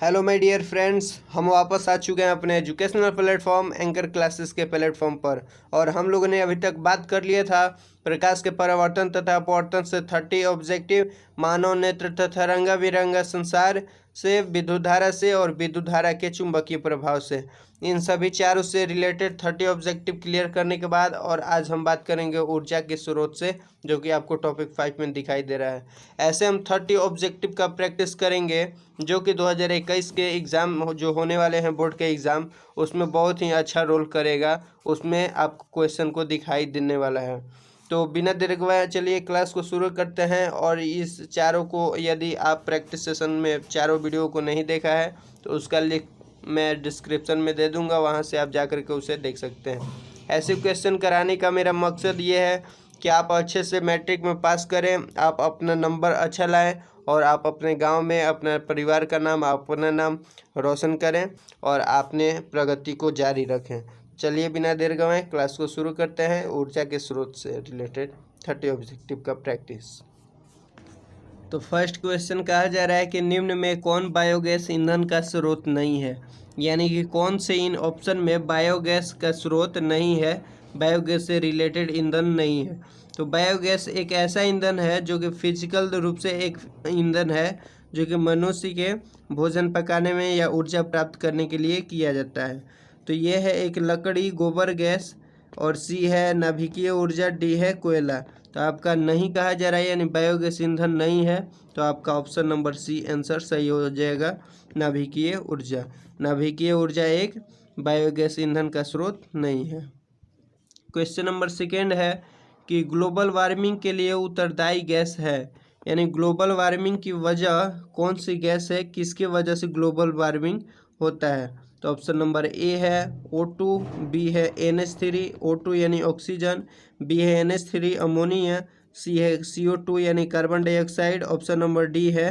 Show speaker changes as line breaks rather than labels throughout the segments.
Hello my dear friends, हम वापस आ चुके हैं अपने एजुकेशनल प्लेटफॉर्म एंकर क्लासेस के प्लेटफॉर्म पर। और हम लोगों ने अभी तक बात कर लिया था प्रकाश के परावर्तन तथा अपवर्तन से 30 ऑब्जेक्टिव, मानव नेत्र तथा रंगा बिरंगा संसार से, विद्युत धारा से और विद्युत धारा के चुंबकीय प्रभाव से। इन सभी चारों से रिलेटेड 30 ऑब्जेक्टिव क्लियर करने के बाद और आज हम बात करेंगे ऊर्जा के स्रोत से, जो कि आपको टॉपिक 5 में दिखाई दे रहा है। ऐसे हम 30 ऑब्जेक्टिव का प्रैक्टिस करेंगे जो कि 2021 के एग्ज़ाम जो होने वाले हैं, बोर्ड के एग्ज़ाम, उसमें बहुत ही अच्छा रोल करेगा। उसमें आपको क्वेश्चन को दिखाई देने वाला है। तो बिना देर के चलिए क्लास को शुरू करते हैं। और इस चारों को, यदि आप प्रैक्टिस सेशन में चारों वीडियो को नहीं देखा है तो उसका लिंक मैं डिस्क्रिप्शन में दे दूंगा, वहां से आप जाकर के उसे देख सकते हैं। ऐसे क्वेश्चन कराने का मेरा मकसद ये है कि आप अच्छे से मैट्रिक में पास करें, आप अपना नंबर अच्छा लाएं और आप अपने गांव में अपने परिवार का नाम, अपना नाम रोशन करें और अपने प्रगति को जारी रखें। चलिए बिना देर गंवाए क्लास को शुरू करते हैं। ऊर्जा के स्रोत से रिलेटेड 30 ऑब्जेक्टिव का प्रैक्टिस। तो फर्स्ट क्वेश्चन कहा जा रहा है कि निम्न में कौन बायोगैस ईंधन का स्रोत नहीं है, यानी कि कौन से इन ऑप्शन में बायोगैस का स्रोत नहीं है, बायोगैस से रिलेटेड ईंधन नहीं है। तो बायोगैस एक ऐसा ईंधन है जो कि फिजिकल रूप से एक ईंधन है जो कि मनुष्य के भोजन पकाने में या ऊर्जा प्राप्त करने के लिए किया जाता है। तो ये है एक लकड़ी, गोबर गैस, और सी है नाभिकीय ऊर्जा, डी है कोयला। तो आपका नहीं कहा जा रहा है, यानी बायोगैस ईंधन नहीं है, तो आपका ऑप्शन नंबर सी आंसर सही हो जाएगा, नाभिकीय ऊर्जा। नाभिकीय ऊर्जा एक बायोगैस ईंधन का स्रोत नहीं है। क्वेश्चन नंबर सेकेंड है कि ग्लोबल वार्मिंग के लिए उत्तरदायी गैस है, यानी ग्लोबल वार्मिंग की वजह कौन सी गैस है, किसके वजह से ग्लोबल वार्मिंग होता है। तो ऑप्शन नंबर ए है O2, बी है NH3, O2 यानी ऑक्सीजन, बी है NH3 अमोनिया, सी है CO2 यानी carbon dioxide, option number D है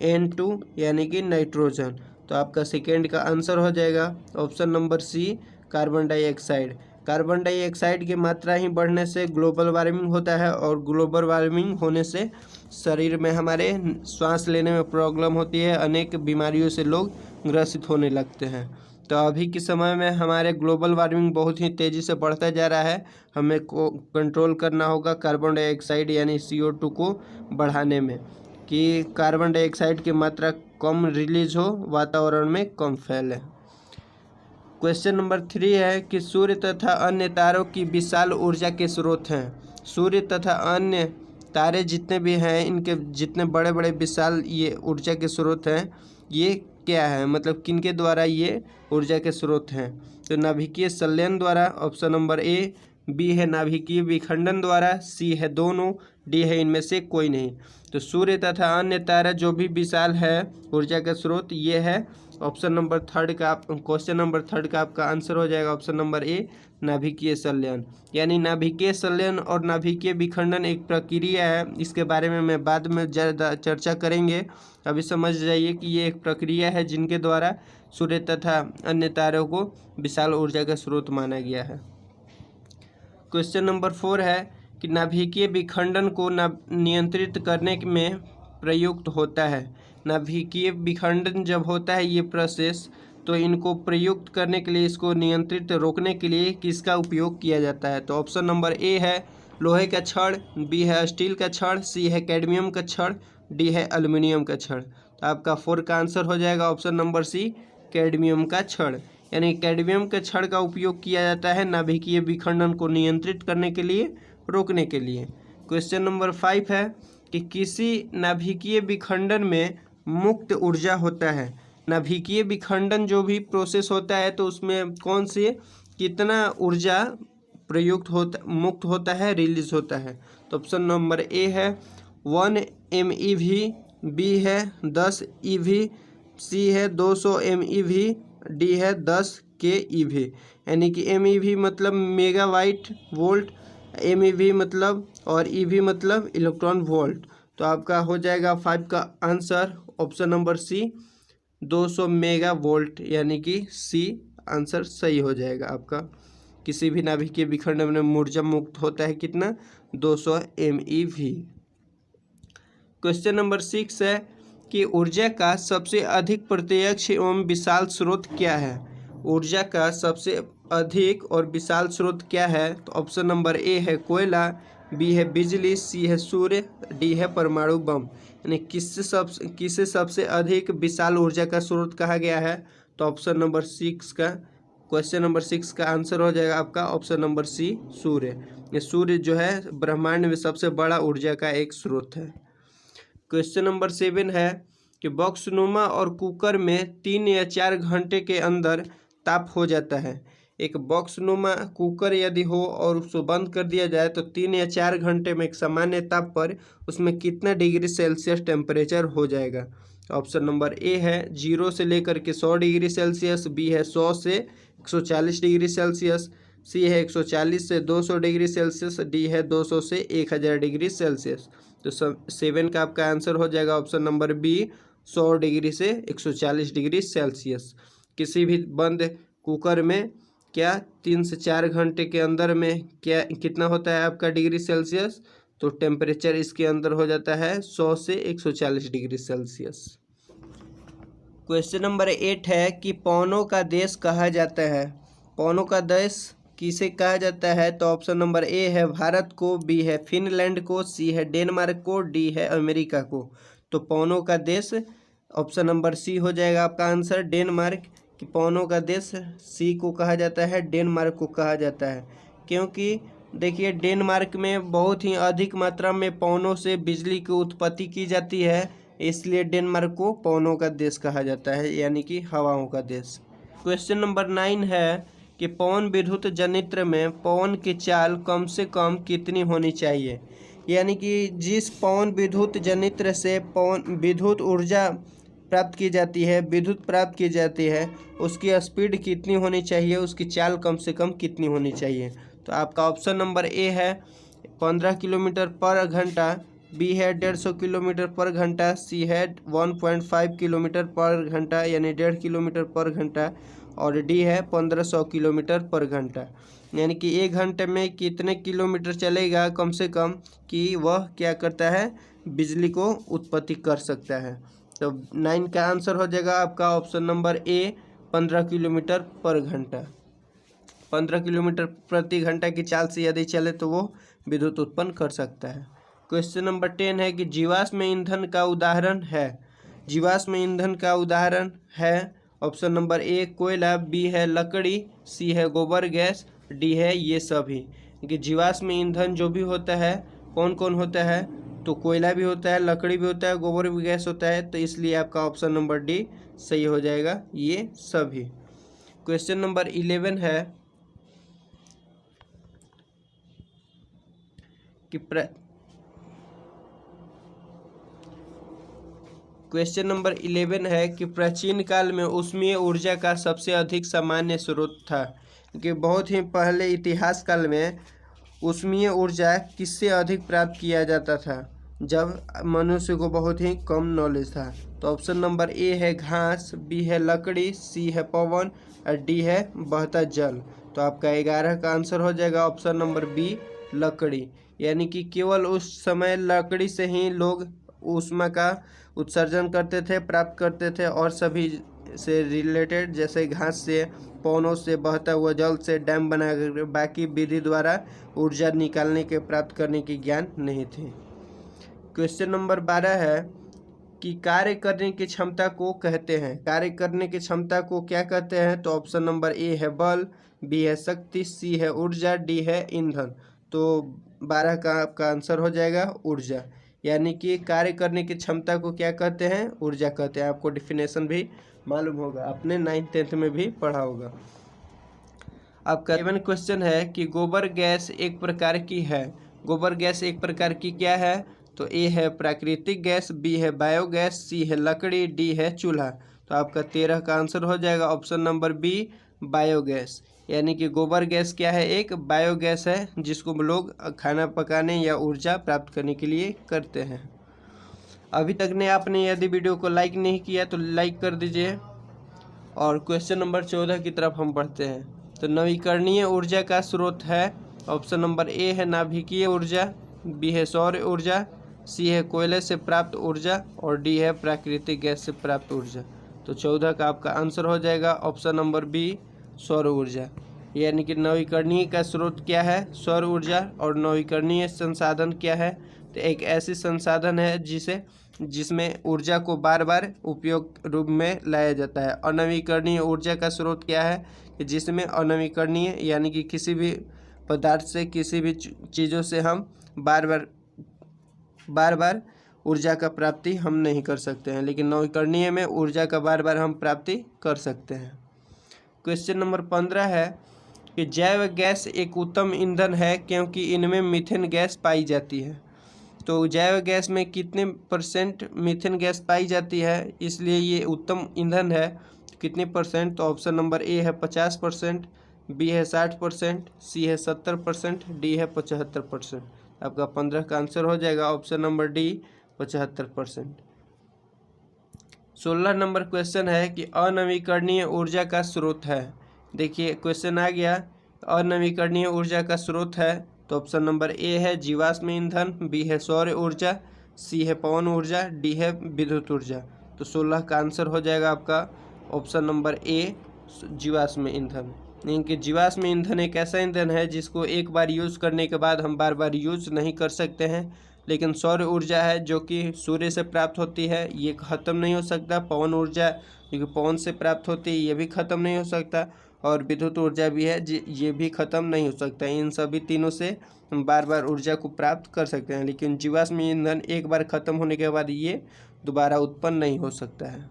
N2 यानी कि नाइट्रोजन। तो आपका सेकेंड का आंसर हो जाएगा option number C, carbon dioxide. Carbon dioxide की मात्रा ही बढ़ने से ग्लोबल वार्मिंग होता है और ग्लोबल वार्मिंग होने से शरीर में हमारे सांस लेने में प्रॉब्लम होती है, अनेक बीमारियों से लोग ग्रसित होने लगते हैं। तो अभी के समय में हमारे ग्लोबल वार्मिंग बहुत ही तेज़ी से बढ़ता जा रहा है, हमें को कंट्रोल करना होगा कार्बन डाइऑक्साइड यानी CO2 को बढ़ाने में, कि कार्बन डाइऑक्साइड की मात्रा कम रिलीज हो, वातावरण में कम फैले। क्वेश्चन नंबर 3 है कि सूर्य तथा अन्य तारों की विशाल ऊर्जा के स्रोत हैं। सूर्य तथा अन्य तारे जितने भी हैं, इनके जितने बड़े बड़े विशाल ये ऊर्जा के स्रोत हैं, ये क्या है, मतलब किनके द्वारा ये ऊर्जा के स्रोत हैं। तो नाभिकीय संलयन द्वारा, ऑप्शन नंबर ए, बी है नाभिकीय विखंडन द्वारा, सी है दोनों, डी है इनमें से कोई नहीं। तो सूर्य तथा अन्य तारा जो भी विशाल है ऊर्जा का स्रोत, ये है ऑप्शन नंबर थर्ड का। क्वेश्चन नंबर थर्ड का आपका आंसर हो जाएगा ऑप्शन नंबर ए, नाभिकीय संलयन। यानी नाभिकीय संलयन और नाभिकीय विखंडन एक प्रक्रिया है, इसके बारे में मैं बाद में ज़्यादा चर्चा करेंगे। अभी समझ जाइए कि ये एक प्रक्रिया है जिनके द्वारा सूर्य तथा अन्य तारों को विशाल ऊर्जा का स्रोत माना गया है। क्वेश्चन नंबर 4 है कि नाभिकीय विखंडन को नियंत्रित करने में प्रयुक्त होता है। नाभिकीय विखंडन जब होता है ये प्रोसेस, तो इनको प्रयुक्त करने के लिए, इसको नियंत्रित रोकने के लिए किसका उपयोग किया जाता है। तो ऑप्शन नंबर ए है लोहे का छड़, बी है स्टील का छड़, सी है कैडमियम का छड़, डी है एल्युमिनियम का छड़। तो आपका 4 का आंसर हो जाएगा ऑप्शन नंबर सी, कैडमियम का छड़। यानी कैडमियम के छड़ का उपयोग किया जाता है नाभिकीय विखंडन को नियंत्रित करने के लिए, रोकने के लिए। क्वेश्चन नंबर 5 है कि किसी नाभिकीय विखंडन में मुक्त ऊर्जा होता है। नाभिकीय विखंडन जो भी प्रोसेस होता है, तो उसमें कौन से कितना ऊर्जा प्रयुक्त होता, मुक्त होता है, रिलीज होता है। तो ऑप्शन नंबर ए है 1 MeV, बी है 10 EV, सी है 200 MeV, डी है 10 kEV। यानी कि MeV मतलब मेगावाट वोल्ट, MeV मतलब और EV मतलब इलेक्ट्रॉन वोल्ट। तो आपका हो जाएगा 5 का answer option number C, 200 mega volt, यानी कि सी आंसर सही हो जाएगा आपका। किसी भी नाभिकीय विखंडन में ऊर्जा मुक्त होता है कितना, 200 MeV। क्वेश्चन नंबर 6 है कि ऊर्जा का सबसे अधिक प्रत्यक्ष एवं विशाल स्रोत क्या है। ऊर्जा का सबसे अधिक और विशाल स्रोत क्या है? तो ऑप्शन नंबर ए है कोयला, बी है बिजली, सी है सूर्य, डी है परमाणु बम। यानी किससे सबसे अधिक विशाल ऊर्जा का स्रोत कहा गया है? तो ऑप्शन नंबर 6 का क्वेश्चन नंबर 6 का आंसर हो जाएगा आपका ऑप्शन नंबर सी, सूर्य। ये सूर्य जो है ब्रह्मांड में सबसे बड़ा ऊर्जा का एक स्रोत है। क्वेश्चन नंबर 7 है कि बॉक्सनुमा और कुकर में 3 या 4 घंटे के अंदर ताप हो जाता है। एक बॉक्सनुमा कुकर यदि हो और उसको बंद कर दिया जाए तो 3 या 4 घंटे में एक सामान्य ताप पर उसमें कितना डिग्री सेल्सियस टेम्परेचर हो जाएगा? ऑप्शन नंबर ए है 0 से लेकर के 100 डिग्री सेल्सियस, बी है 100 से 140 डिग्री सेल्सियस, सी है 140 से 200 डिग्री सेल्सियस, डी है 200 से 1000 डिग्री सेल्सियस। तो 7 का आपका आंसर हो जाएगा ऑप्शन नंबर बी, 100 डिग्री से 140 डिग्री सेल्सियस। किसी भी बंद कुकर में क्या 3 से 4 घंटे के अंदर में क्या कितना होता है आपका डिग्री सेल्सियस? तो टेम्परेचर इसके अंदर हो जाता है 100 से 140 डिग्री सेल्सियस। क्वेश्चन नंबर 8 है कि पवनों का देश कहा जाता है। पवनों का देश किसे कहा जाता है? तो ऑप्शन नंबर ए है भारत को, बी है फिनलैंड को, सी है डेनमार्क को, डी है अमेरिका को। तो पवनों का देश ऑप्शन नंबर सी हो जाएगा आपका आंसर, डेनमार्क। कि पवनों का देश सी को कहा जाता है, डेनमार्क को कहा जाता है। क्योंकि देखिए डेनमार्क में बहुत ही अधिक मात्रा में पवनों से बिजली की उत्पत्ति की जाती है, इसलिए डेनमार्क को पवनों का देश कहा जाता है, यानी कि हवाओं का देश। क्वेश्चन नंबर 9 है कि पवन विद्युत जनित्र में पवन की चाल कम से कम कितनी होनी चाहिए? यानी कि जिस पवन विद्युत जनित्र से पवन विद्युत ऊर्जा प्राप्त की जाती है, विद्युत प्राप्त की जाती है, उसकी स्पीड कितनी होनी चाहिए, उसकी चाल कम से कम कितनी होनी चाहिए? तो आपका ऑप्शन नंबर ए है 15 किलोमीटर पर घंटा, बी है 150 किलोमीटर पर घंटा, सी है 1.5 किलोमीटर पर घंटा यानी 1.5 किलोमीटर पर घंटा, और डी है 1500 किलोमीटर पर घंटा। यानी कि 1 घंटे में कितने किलोमीटर चलेगा कम से कम कि वह क्या करता है, बिजली को उत्पत्ति कर सकता है। तो 9 का आंसर हो जाएगा आपका ऑप्शन नंबर ए 15 किलोमीटर पर घंटा। 15 किलोमीटर प्रति घंटा की चाल से यदि चले तो वो विद्युत उत्पन्न कर सकता है। क्वेश्चन नंबर 10 है कि जीवाश्म ईंधन का उदाहरण है। जीवाश्म ईंधन का उदाहरण है ऑप्शन नंबर ए कोयला, बी है लकड़ी, सी है गोबर गैस, डी है ये सभी। कि जीवाश्म ईंधन जो भी होता है कौन कौन होता है? तो कोयला भी होता है, लकड़ी भी होता है, गोबर भी गैस होता है, तो इसलिए आपका ऑप्शन नंबर डी सही हो जाएगा, ये सभी। क्वेश्चन नंबर 11 है कि क्वेश्चन नंबर 11 है कि प्राचीन काल में ऊष्मीय ऊर्जा का सबसे अधिक सामान्य स्रोत था। कि बहुत ही पहले इतिहास काल में ऊष्मीय ऊर्जा किससे अधिक प्राप्त किया जाता था, जब मनुष्य को बहुत ही कम नॉलेज था। तो ऑप्शन नंबर ए है घास, बी है लकड़ी, सी है पवन, और डी है बहता जल। तो आपका 11 का आंसर हो जाएगा ऑप्शन नंबर बी लकड़ी। यानी कि केवल उस समय लकड़ी से ही लोग ऊष्मा का उत्सर्जन करते थे, प्राप्त करते थे, और सभी से रिलेटेड जैसे घास से, पवनों से, बहता हुआ जल से डैम बनाकर बाकी विधि द्वारा ऊर्जा निकालने के प्राप्त करने की ज्ञान नहीं थी। क्वेश्चन नंबर 12 है कि कार्य करने की क्षमता को कहते हैं। कार्य करने की क्षमता को क्या कहते हैं? तो ऑप्शन नंबर ए है बल, बी है शक्ति, सी है ऊर्जा, डी है ईंधन। तो 12 का आपका आंसर हो जाएगा ऊर्जा। यानी कि कार्य करने की क्षमता को क्या कहते हैं? ऊर्जा कहते हैं। आपको डेफिनेशन भी मालूम होगा, आपने 9th 10th में भी पढ़ा होगा। आपका 11 क्वेश्चन है कि गोबर गैस एक प्रकार की है। गोबर गैस एक प्रकार की क्या है? तो ए है प्राकृतिक गैस, बी है बायोगैस, सी है लकड़ी, डी है चूल्हा। तो आपका 13 का आंसर हो जाएगा ऑप्शन नंबर बी बायोगैस। यानी कि गोबर गैस क्या है? एक बायोगैस है, जिसको लोग खाना पकाने या ऊर्जा प्राप्त करने के लिए करते हैं। अभी तक ने आपने यदि वीडियो को लाइक नहीं किया तो लाइक कर दीजिए। और क्वेश्चन नंबर 14 की तरफ हम बढ़ते हैं। तो नवीकरणीय ऊर्जा का स्रोत है ऑप्शन नंबर ए है नाभिकीय ऊर्जा, बी है सौर ऊर्जा, सी है कोयले से प्राप्त ऊर्जा और डी है प्राकृतिक गैस से प्राप्त ऊर्जा। तो 14 का आपका आंसर हो जाएगा ऑप्शन नंबर बी, सौर ऊर्जा। यानी कि नवीकरणीय का स्रोत क्या है? सौर ऊर्जा। और नवीकरणीय संसाधन क्या है? तो एक ऐसी संसाधन है जिसमें ऊर्जा को बार बार उपयोग रूप में लाया जाता है। अनवीकरणीय ऊर्जा का स्रोत क्या है? कि जिसमें अनवीकरणीय यानी कि किसी भी पदार्थ से, किसी भी चीज़ों से हम बार बार ऊर्जा का प्राप्ति हम नहीं कर सकते हैं, लेकिन नवीकरणीय में ऊर्जा का बार बार हम प्राप्ति कर सकते हैं। क्वेश्चन नंबर 15 है कि जैव गैस एक उत्तम ईंधन है क्योंकि इनमें मीथेन गैस पाई जाती है। तो जैव गैस में कितने % मीथेन गैस पाई जाती है, इसलिए ये उत्तम ईंधन है। कितने %? तो ऑप्शन नंबर ए है 50%, बी है 60%, सी है 70%, डी है 75%। आपका 15 का आंसर हो जाएगा option number D, 75%। 16 number question है कि अनवीकरणीय ऊर्जा का स्रोत है। देखिए क्वेश्चन आ गया, अनवीकरणीय ऊर्जा का स्रोत है तो ऑप्शन नंबर ए है जीवाश्म ईंधन, बी है सौर ऊर्जा, सी है पवन ऊर्जा, डी है विद्युत ऊर्जा। तो 16 का आंसर हो जाएगा आपका ऑप्शन नंबर ए, जीवाश्म ईंधन। यानी कि जीवाश्म ईंधन एक ऐसा ईंधन है जिसको एक बार यूज़ करने के बाद हम बार बार यूज़ नहीं कर सकते हैं। लेकिन सौर ऊर्जा है जो कि सूर्य से प्राप्त होती है, ये ख़त्म नहीं हो सकता। पवन ऊर्जा जो कि पवन से प्राप्त होती है, ये भी ख़त्म नहीं हो सकता। और विद्युत ऊर्जा भी है, ये भी ख़त्म नहीं हो सकता। इन सभी तीनों से हम बार बार ऊर्जा को प्राप्त कर सकते हैं, लेकिन जीवाश्म ईंधन एक बार ख़त्म होने के बाद ये दोबारा उत्पन्न नहीं हो सकता है।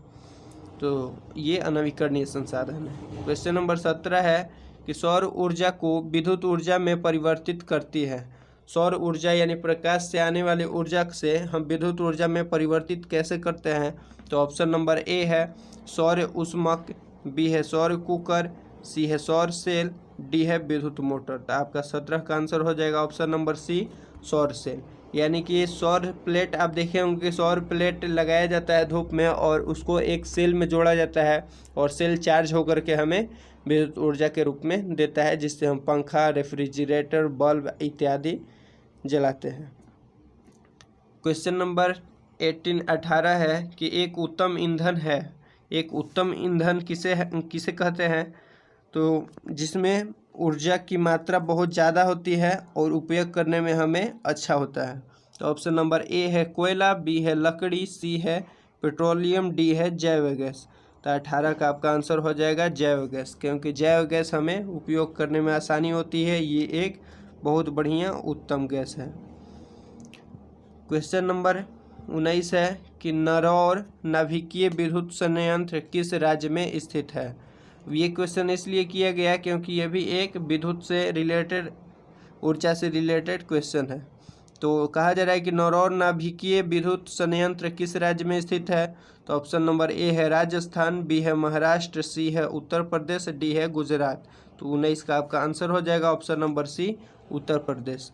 तो ये अनवीकरणीय संसाधन है। क्वेश्चन नंबर 17 है कि सौर ऊर्जा को विद्युत ऊर्जा में परिवर्तित करती है। सौर ऊर्जा यानी प्रकाश से आने वाली ऊर्जा से हम विद्युत ऊर्जा में परिवर्तित कैसे करते हैं? तो ऑप्शन नंबर ए है सौर ऊष्मक, बी है सौर कुकर, सी है सौर सेल, डी है विद्युत मोटर। तो आपका 17 का आंसर हो जाएगा ऑप्शन नंबर सी, सौर सेल। यानी कि सौर प्लेट आप देखे होंगे कि सौर प्लेट लगाया जाता है धूप में और उसको एक सेल में जोड़ा जाता है और सेल चार्ज होकर के हमें विद्युत ऊर्जा के रूप में देता है, जिससे हम पंखा, रेफ्रिजरेटर, बल्ब इत्यादि जलाते हैं। क्वेश्चन नंबर 18 है कि एक उत्तम ईंधन है। एक उत्तम ईंधन किसे कहते हैं? तो जिसमें ऊर्जा की मात्रा बहुत ज़्यादा होती है और उपयोग करने में हमें अच्छा होता है। तो ऑप्शन नंबर ए है कोयला, बी है लकड़ी, सी है पेट्रोलियम, डी है जैव गैस। तो 18 का आपका आंसर हो जाएगा जैव गैस, क्योंकि जैव गैस हमें उपयोग करने में आसानी होती है। ये एक बहुत बढ़िया उत्तम गैस है। क्वेश्चन नंबर 19 है कि नरौर नाभिकीय विद्युत संयंत्र किस राज्य में स्थित है? ये क्वेश्चन इसलिए किया गया क्योंकि यह भी एक विद्युत से रिलेटेड, ऊर्जा से रिलेटेड क्वेश्चन है। तो कहा जा रहा है कि नरौर नाभिकीय विद्युत संयंत्र किस राज्य में स्थित है? तो ऑप्शन नंबर ए है राजस्थान, बी है महाराष्ट्र, सी है उत्तर प्रदेश, डी है गुजरात। तो 19 का आपका आंसर हो जाएगा ऑप्शन नंबर सी, उत्तर प्रदेश।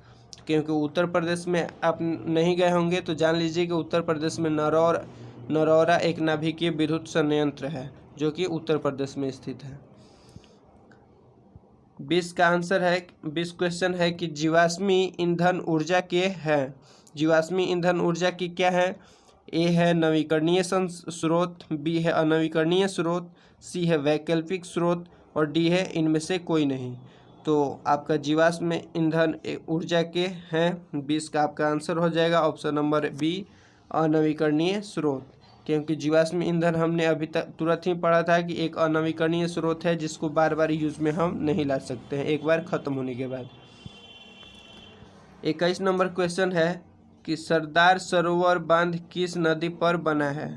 क्योंकि उत्तर प्रदेश में आप नहीं गए होंगे तो जान लीजिए कि उत्तर प्रदेश में नरौरा एक नाभिकीय विद्युत संयंत्र है जो कि उत्तर प्रदेश में स्थित है। 20 का आंसर है, 20 क्वेश्चन है कि जीवाश्मी ईंधन ऊर्जा के हैं। जीवाश्मी ईंधन ऊर्जा की क्या है? ए है नवीकरणीय स्रोत, बी है अनवीकरणीय स्रोत, सी है वैकल्पिक स्रोत और डी है इनमें से कोई नहीं। तो आपका जीवाश्म ईंधन ऊर्जा के हैं। 20 का आपका आंसर हो जाएगा ऑप्शन नंबर बी, अनवीकरणीय स्रोत। क्योंकि जीवाश्म ईंधन हमने अभी तक तुरंत ही पढ़ा था कि एक अनवीकरणीय स्रोत है जिसको बार बार यूज में हम नहीं ला सकते हैं एक बार ख़त्म होने के बाद। 21 नंबर क्वेश्चन है कि सरदार सरोवर बांध किस नदी पर बना है?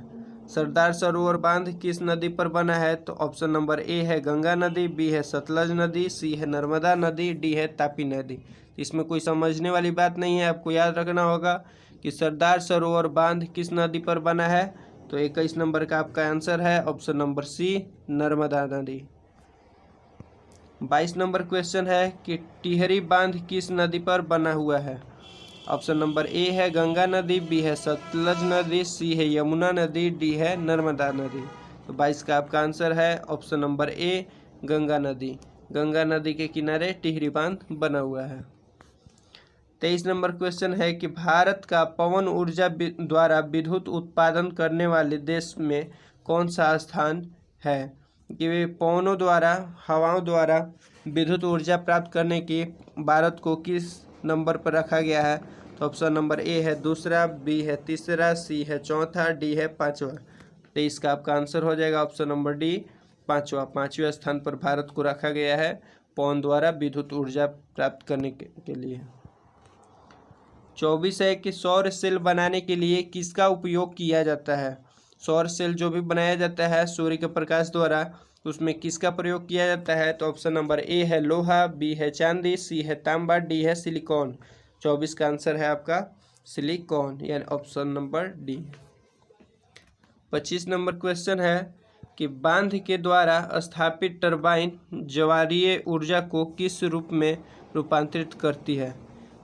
सरदार सरोवर बांध किस नदी पर बना है? तो ऑप्शन नंबर ए है गंगा नदी, बी है सतलज नदी, सी है नर्मदा नदी, डी है तापी नदी। इसमें कोई समझने वाली बात नहीं है, आपको याद रखना होगा कि सरदार सरोवर बांध किस नदी पर बना है। तो 21 नंबर का आपका आंसर है ऑप्शन नंबर सी, नर्मदा नदी। 22 नंबर क्वेश्चन है कि टिहरी बांध किस नदी पर बना हुआ है? ऑप्शन नंबर ए है गंगा नदी, बी है सतलज नदी, सी है यमुना नदी, डी है नर्मदा नदी। तो 22 का आपका आंसर है ऑप्शन नंबर ए, गंगा नदी। गंगा नदी के किनारे टिहरी बांध बना हुआ है। 23 नंबर क्वेश्चन है कि भारत का पवन ऊर्जा द्वारा विद्युत उत्पादन करने वाले देश में कौन सा स्थान है। कि वे पवनों द्वारा, हवाओं द्वारा विद्युत ऊर्जा प्राप्त करने की भारत को किस नंबर पर रखा गया है। तो ऑप्शन नंबर ए है दूसरा, बी है तीसरा, सी है चौथा, डी है पांचवा। तो इसका आपका आंसर हो जाएगा ऑप्शन नंबर डी, पांचवें स्थान पर भारत को रखा गया है पवन द्वारा विद्युत ऊर्जा प्राप्त करने के लिए। 24 है कि सौर सेल बनाने के लिए किसका उपयोग किया जाता है। सौर सेल जो भी बनाया जाता है सूर्य के प्रकाश द्वारा, उसमें किसका प्रयोग किया जाता है। तो ऑप्शन नंबर ए है लोहा, बी है चांदी, सी है तांबा, डी है सिलिकॉन। 24 का आंसर है आपका सिलिकॉन, यानी option number D. 25 number question है कि बांध के द्वारा स्थापित टरबाइन ज्वारीय ऊर्जा को किस रूप में रूपांतरित करती है।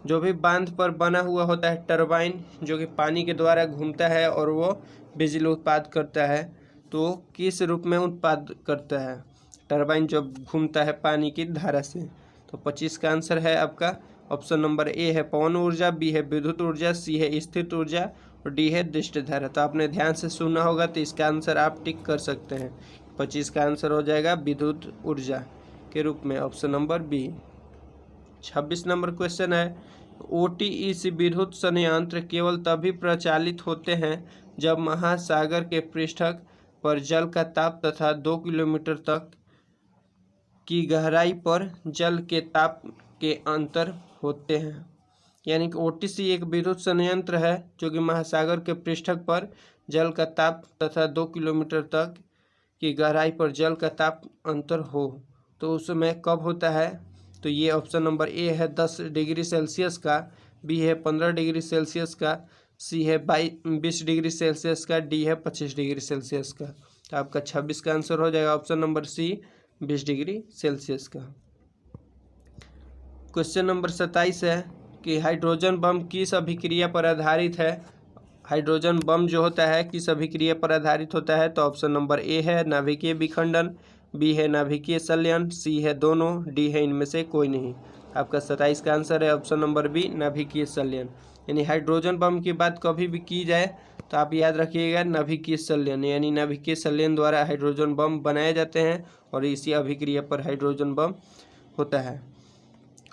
जो भी बांध पर बना हुआ होता है टरबाइन, जो कि पानी के द्वारा घूमता है और वो बिजली उत्पाद करता है, तो किस रूप में उत्पाद करता है टरबाइन जब घूमता है पानी की धारा से। तो 25 का आंसर है आपका ऑप्शन नंबर ए है पवन ऊर्जा, बी है विद्युत ऊर्जा, सी है स्थिर ऊर्जा और डी है दृष्टि धारा। तो आपने ध्यान से सुना होगा, तो इसका आंसर आप टिक कर सकते हैं। 25 का आंसर हो जाएगा विद्युत ऊर्जा के रूप में, option number B. 26 number question है OTEC विद्युत संयंत्र केवल तभी प्रचालित होते हैं जब महासागर के पृष्ठ पर जल का ताप तथा 2 किलोमीटर तक की गहराई पर जल के ताप के अंतर होते हैं। यानी कि OTEC एक विद्युत संयंत्र है जो कि महासागर के पृष्ठ पर जल का ताप तथा 2 किलोमीटर तक की गहराई पर जल का ताप अंतर हो, तो उस समय कब होता है। तो ये ऑप्शन नंबर ए है 10 डिग्री सेल्सियस का, बी है 15 डिग्री सेल्सियस का, सी है 20 डिग्री सेल्सियस का, डी है 25 डिग्री सेल्सियस का। तो आपका 26 का आंसर हो जाएगा option number C, 20 degree Celsius का। क्वेश्चन नंबर 27 है कि हाइड्रोजन बम किस अभिक्रिया पर आधारित है। हाइड्रोजन बम जो होता है किस अभिक्रिया पर आधारित होता है। तो ऑप्शन नंबर ए है नाभिकीय विखंडन, बी है नाभिकीय संलयन, सी है दोनों, डी है इनमें से कोई नहीं। आपका 27 का आंसर है ऑप्शन नंबर बी, नाभिकीय संलयन। यानी हाइड्रोजन बम की बात कभी भी की जाए तो आप याद रखिएगा नाभिकीय संलयन, यानी नाभिकीय संलयन द्वारा हाइड्रोजन बम बनाए जाते हैं और इसी अभिक्रिया पर हाइड्रोजन बम होता है।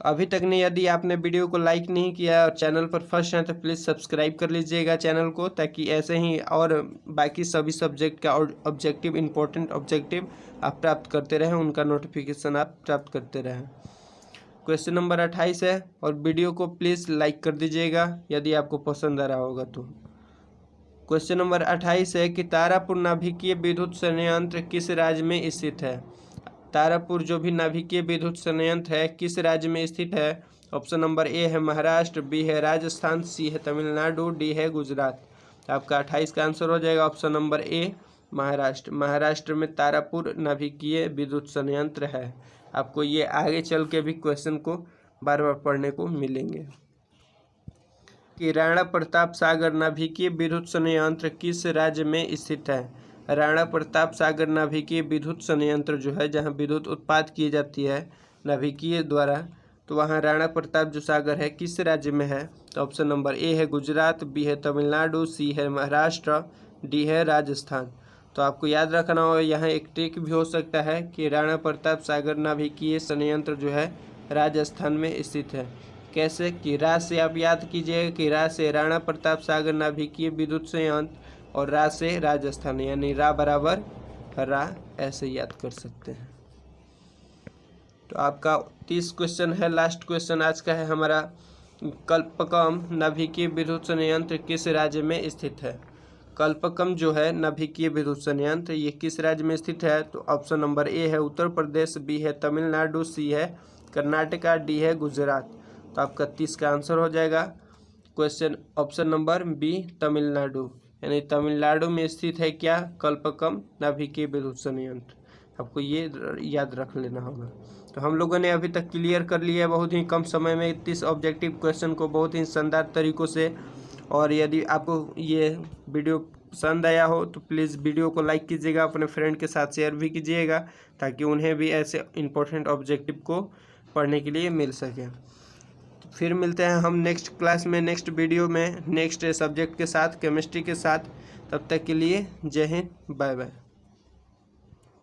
अभी तक ने यदि आपने वीडियो को लाइक नहीं किया और चैनल पर फर्स्ट हैं तो प्लीज़ सब्सक्राइब कर लीजिएगा चैनल को, ताकि ऐसे ही और बाकी सभी सब्जेक्ट का और ऑब्जेक्टिव, इंपॉर्टेंट ऑब्जेक्टिव आप प्राप्त करते रहें, उनका नोटिफिकेशन आप प्राप्त करते रहें। क्वेश्चन नंबर 28 है और वीडियो को प्लीज़ लाइक कर दीजिएगा यदि आपको पसंद आ रहा होगा तो। क्वेश्चन नंबर 28 है कि तारापुर नाभिकीय विद्युत संयंत्र किस राज्य में स्थित है। तारापुर जो भी नाभिकीय विद्युत संयंत्र है किस राज्य में स्थित है। ऑप्शन नंबर ए है महाराष्ट्र, बी है राजस्थान, सी है तमिलनाडु, डी है गुजरात। आपका 28 का आंसर हो जाएगा option number A, Maharashtra. Maharashtra में तारापुर नाभिकीय विद्युत संयंत्र है। आपको ये आगे चल के भी क्वेश्चन को बार बार पढ़ने को मिलेंगे। कि राणा प्रताप सागर नाभिकीय विद्युत संयंत्र किस राज्य में स्थित है। राणा प्रताप सागर नाभिकीय विद्युत संयंत्र जो है जहां विद्युत उत्पाद की जाती है नाभिकीय द्वारा, तो वहां राणा प्रताप जो सागर है किस राज्य में है। तो ऑप्शन नंबर ए है गुजरात, बी है तमिलनाडु, सी है महाराष्ट्र, डी है राजस्थान। तो आपको याद रखना हो, यहाँ एक ट्रिक भी हो सकता है कि राणा प्रताप सागर नाभिकीय संयंत्र जो है राजस्थान में स्थित है। कैसे कि रा से आप याद कीजिएगा कि रा से राणा प्रताप सागर नाभिकीय विद्युत संयंत्र और रा से राजस्थान, यानी रा बराबर रा, ऐसे याद कर सकते हैं। तो आपका 30 क्वेश्चन है, लास्ट क्वेश्चन आज का है हमारा। कल्पकम नाभिकीय विद्युत संयंत्र किस राज्य में स्थित है। कल्पकम जो है नाभिकीय विद्युत संयंत्र ये किस राज्य में स्थित है। तो ऑप्शन नंबर ए है उत्तर प्रदेश, बी है तमिलनाडु, सी है कर्नाटका, डी है गुजरात। तो आपका 30 का आंसर हो जाएगा question option number B, Tamil Nadu. यानी तमिलनाडु में स्थित है क्या, कल्पकम नाभिकीय विद्युत संयंत्र। आपको ये याद रख लेना होगा। तो हम लोगों ने अभी तक क्लियर कर लिया है बहुत ही कम समय में 30 ऑब्जेक्टिव क्वेश्चन को बहुत ही शानदार तरीक़ों से। और यदि आपको ये वीडियो पसंद आया हो तो प्लीज़ वीडियो को लाइक कीजिएगा, अपने फ्रेंड के साथ शेयर भी कीजिएगा, ताकि उन्हें भी ऐसे इंपॉर्टेंट ऑब्जेक्टिव को पढ़ने के लिए मिल सके। तो फिर मिलते हैं हम नेक्स्ट क्लास में, नेक्स्ट वीडियो में, नेक्स्ट सब्जेक्ट के साथ, केमिस्ट्री के साथ। तब तक के लिए जय हिंद, बाय बाय।